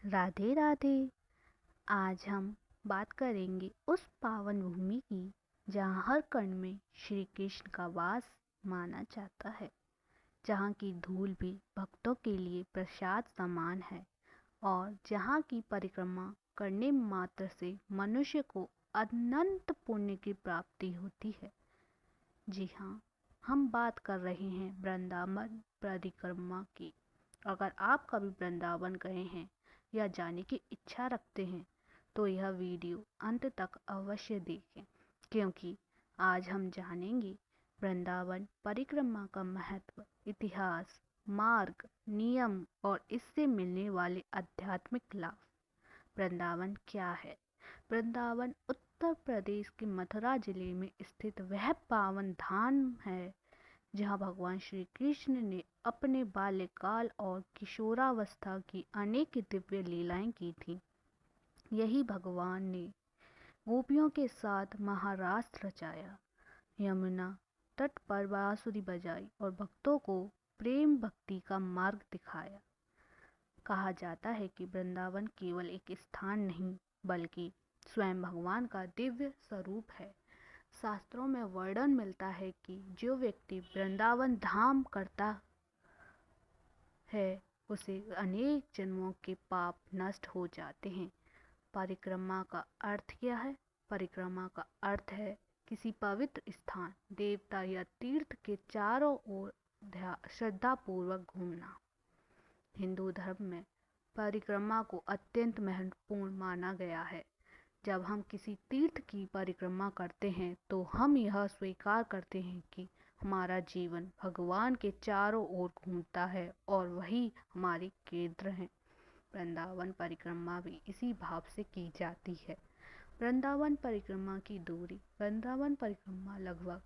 राधे राधे। आज हम बात करेंगे उस पावन भूमि की जहाँ हर कण में श्री कृष्ण का वास माना जाता है, जहाँ की धूल भी भक्तों के लिए प्रसाद समान है और जहाँ की परिक्रमा करने मात्र से मनुष्य को अनंत पुण्य की प्राप्ति होती है। जी हाँ, हम बात कर रहे हैं वृंदावन परिक्रमा की। अगर आप कभी वृंदावन गए हैं या जाने की इच्छा रखते हैं तो यह वीडियो अंत तक अवश्य देखें, क्योंकि आज हम जानेंगे वृंदावन परिक्रमा का महत्व, इतिहास, मार्ग, नियम और इससे मिलने वाले आध्यात्मिक लाभ। वृंदावन क्या है? वृंदावन उत्तर प्रदेश के मथुरा जिले में स्थित वह पावन धाम है जहाँ भगवान श्री कृष्ण ने अपने बाल्यकाल और किशोरावस्था की अनेक दिव्य लीलाएं की थीं। यही भगवान ने गोपियों के साथ महारास रचाया, यमुना तट पर बांसुरी बजाई और भक्तों को प्रेम भक्ति का मार्ग दिखाया। कहा जाता है कि वृंदावन केवल एक स्थान नहीं बल्कि स्वयं भगवान का दिव्य स्वरूप है। शास्त्रों में वर्णन मिलता है कि जो व्यक्ति वृंदावन धाम करता है उसे अनेक जन्मों के पाप नष्ट हो जाते हैं। परिक्रमा का अर्थ क्या है? परिक्रमा का अर्थ है किसी पवित्र स्थान, देवता या तीर्थ के चारों ओर श्रद्धापूर्वक घूमना। हिंदू धर्म में परिक्रमा को अत्यंत महत्वपूर्ण माना गया है। जब हम किसी तीर्थ की परिक्रमा करते हैं तो हम यह स्वीकार करते हैं कि हमारा जीवन भगवान के चारों ओर घूमता है और वही हमारे केंद्र हैं। वृंदावन परिक्रमा भी इसी भाव से की जाती है। वृंदावन परिक्रमा की दूरी। वृंदावन परिक्रमा लगभग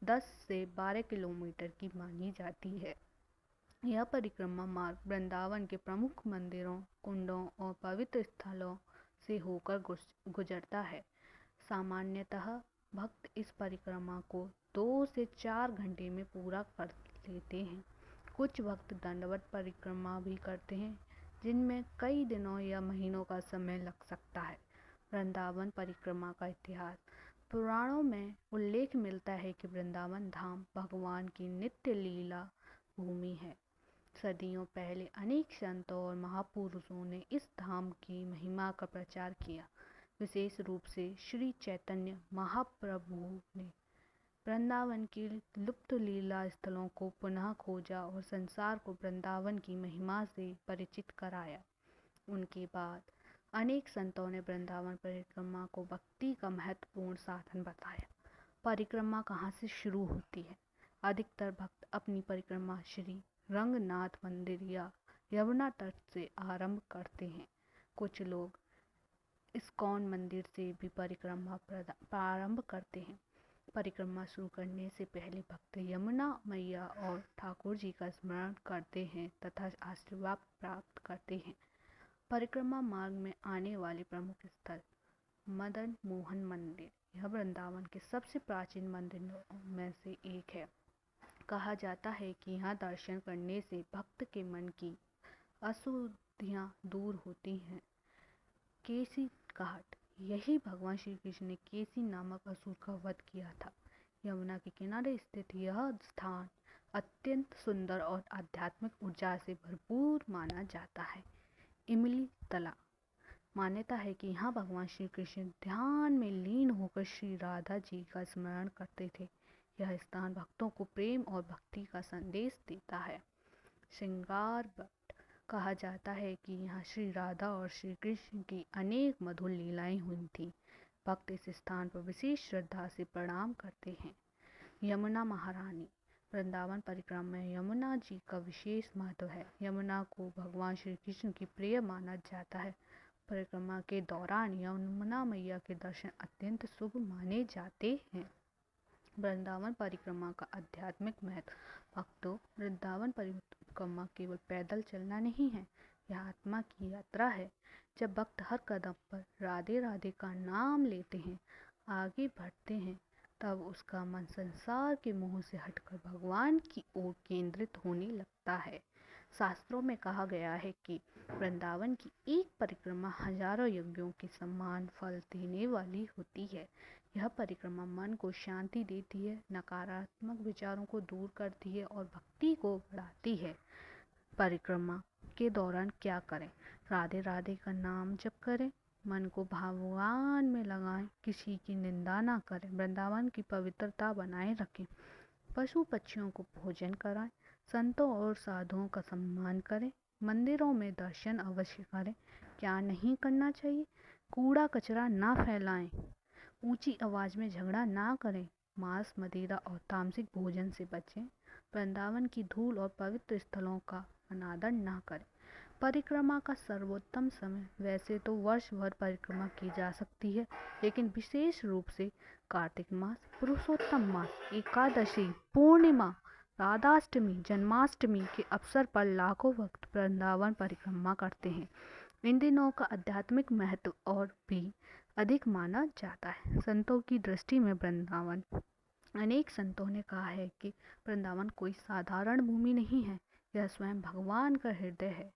10 से 12 किलोमीटर की मानी जाती है। यह परिक्रमा मार्ग वृंदावन के प्रमुख मंदिरों, कुंडों और पवित्र स्थलों से होकर गुजरता है। सामान्यतः भक्त इस परिक्रमा को 2 से 4 घंटे में पूरा कर लेते हैं। कुछ भक्त दंडवत परिक्रमा भी करते हैं, जिनमें कई दिनों या महीनों का समय लग सकता है। वृंदावन परिक्रमा का इतिहास। पुराणों में उल्लेख मिलता है कि वृंदावन धाम भगवान की नित्य लीला भूमि है। सदियों पहले अनेक संतों और महापुरुषों ने इस धाम की महिमा का प्रचार किया। विशेष रूप से श्री चैतन्य महाप्रभु ने वृंदावन के लुप्त लीला स्थलों को पुनः खोजा और संसार को वृंदावन की महिमा से परिचित कराया। उनके बाद अनेक संतों ने वृंदावन परिक्रमा को भक्ति का महत्वपूर्ण साधन बताया। परिक्रमा कहाँ से शुरू होती है? अधिकतर भक्त अपनी परिक्रमा श्री रंगनाथ मंदिर या यमुना तट से आरंभ करते हैं। कुछ लोग इस्कॉन मंदिर से भी परिक्रमा प्रारंभ करते हैं। परिक्रमा शुरू करने से पहले भक्त यमुना मैया और ठाकुर जी का स्मरण करते हैं तथा आशीर्वाद प्राप्त करते हैं। परिक्रमा मार्ग में आने वाले प्रमुख स्थल। मदन मोहन मंदिर। यह वृंदावन के सबसे प्राचीन मंदिरों में से एक है। कहा जाता है कि यहाँ दर्शन करने से भक्त के मन की अशुद्धियाँ दूर होती हैं। केसी घाट। यही भगवान श्री कृष्ण ने केसी नामक असुर का वध किया था। यमुना के किनारे स्थित यह स्थान अत्यंत सुंदर और आध्यात्मिक ऊर्जा से भरपूर माना जाता है। इमली तला। मान्यता है कि यहाँ भगवान श्री कृष्ण ध्यान में लीन होकर श्री राधा जी का स्मरण करते थे। यह स्थान भक्तों को प्रेम और भक्ति का संदेश देता है। श्रृंगार वट। कहा जाता है कि यहाँ श्री राधा और श्री कृष्ण की अनेक मधुर लीलाएं हुई थीं। भक्त इस स्थान पर विशेष श्रद्धा से प्रणाम करते हैं। यमुना महारानी। वृंदावन परिक्रमा में यमुना जी का विशेष महत्व है। यमुना को भगवान श्री कृष्ण की प्रिय माना जाता है। परिक्रमा के दौरान यमुना मैया के दर्शन अत्यंत शुभ माने जाते हैं। वृंदावन परिक्रमा का आध्यात्मिक महत्व। भक्तों, वृंदावन परिक्रमा केवल पैदल चलना नहीं है, यह आत्मा की यात्रा है। जब भक्त हर कदम पर राधे राधे का नाम लेते हैं, आगे बढ़ते हैं, तब उसका मन संसार के मोह से हटकर भगवान की ओर केंद्रित होने लगता है। शास्त्रों में कहा गया है कि वृंदावन की एक परिक्रमा हजारों यज्ञों के समान फल देने वाली होती है। यह परिक्रमा मन को शांति देती है, नकारात्मक विचारों को दूर करती है और भक्ति को बढ़ाती है। परिक्रमा के दौरान क्या करें? राधे राधे का नाम जप करें, मन को भगवान में लगाएं, किसी की निंदा ना करें, वृंदावन की पवित्रता बनाए रखें, पशु पक्षियों को भोजन कराएं, संतों और साधुओं का सम्मान करें, मंदिरों में दर्शन अवश्य करें। क्या नहीं करना चाहिए? कूड़ा कचरा ना फैलाएं, ऊंची आवाज में झगड़ा ना करें, मांस मदिरा और तामसिक भोजन से बचें, वृंदावन की धूल और पवित्र स्थलों का अनादर ना करें। परिक्रमा का सर्वोत्तम समय वैसे तो वर्ष भर परिक्रमा की जा सकती है, लेकिन विशेष रूप से कार्तिक मास, पुरुषोत्तम मास, एकादशी, पूर्णिमा, राधाष्टमी, जन्माष्टमी के अवसर पर लाखों भक्त वृंदावन परिक्रमा करते हैं। इन दिनों का आध्यात्मिक महत्व और भी अधिक माना जाता है। संतों की दृष्टि में वृंदावन, अनेक संतों ने कहा है कि वृंदावन कोई साधारण भूमि नहीं है, यह स्वयं भगवान का हृदय है।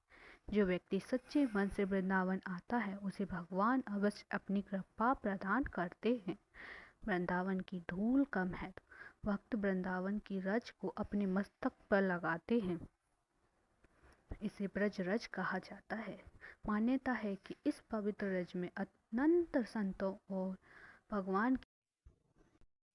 जो व्यक्ति सच्चे मन से वृंदावन आता है उसे भगवान अवश्य अपनी कृपा प्रदान करते हैं। वृंदावन की धूल का महत्व। भक्त वृंदावन की रज को अपने मस्तक पर लगाते हैं, इसे ब्रज रज कहा जाता है। मान्यता है कि इस पवित्र रज में अनंत संतों और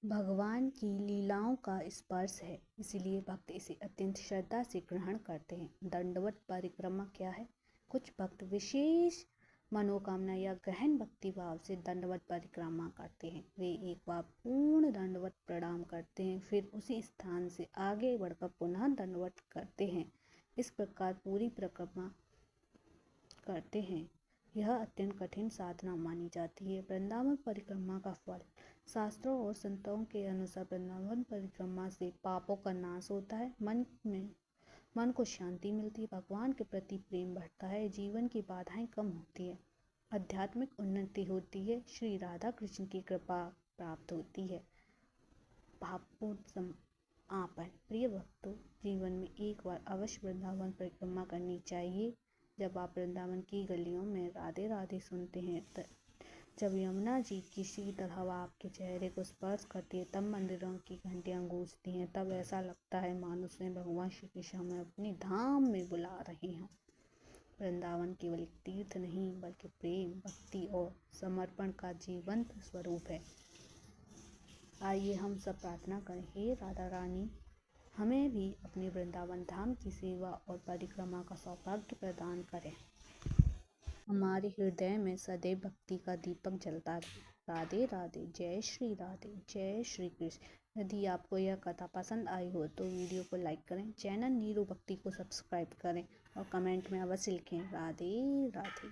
भगवान की लीलाओं का स्पर्श है, इसलिए भक्त इसे अत्यंत श्रद्धा से ग्रहण करते हैं। दंडवत परिक्रमा क्या है? कुछ भक्त विशेष मनोकामना या गहन भक्ति भाव से दंडवत परिक्रमा करते हैं। वे एक बार पूर्ण दंडवत प्रणाम करते हैं, फिर उसी स्थान से आगे बढ़कर पुनः दंडवत करते हैं। इस प्रकार पूरी परिक्रमा करते हैं। यह अत्यंत कठिन साधना मानी जाती है। वृंदावन परिक्रमा का फल। शास्त्रों और संतों के अनुसार वृंदावन परिक्रमा से पापों का नाश होता है, मन को शांति मिलती है, भगवान के प्रति प्रेम बढ़ता है, जीवन की बाधाएं कम होती है, आध्यात्मिक उन्नति होती है, श्री राधा कृष्ण की कृपा प्राप्त होती है। भावपूर्ण समापन। प्रिय भक्तों, जीवन में एक बार अवश्य वृंदावन परिक्रमा करनी चाहिए। जब आप वृंदावन की गलियों में राधे राधे सुनते हैं, जब यमुना जी की शीतल हवा आपके चेहरे को स्पर्श करती है, तब मंदिरों की घंटियां गूंजती हैं, तब ऐसा लगता है मानो स्वयं भगवान श्री कृष्ण हमें अपने धाम में बुला रहे हैं। वृंदावन केवल एक तीर्थ नहीं बल्कि प्रेम, भक्ति और समर्पण का जीवंत स्वरूप है। आइए हम सब प्रार्थना करें, हे राधा रानी, हमें भी अपने वृंदावन धाम की सेवा और परिक्रमा का सौभाग्य प्रदान करें। हमारे हृदय में सदैव भक्ति का दीपक जलता रहे। राधे राधे। जय श्री राधे, जय श्री कृष्ण। यदि आपको यह कथा पसंद आई हो तो वीडियो को लाइक करें, चैनल नीरू भक्ति को सब्सक्राइब करें और कमेंट में अवश्य लिखें राधे राधे।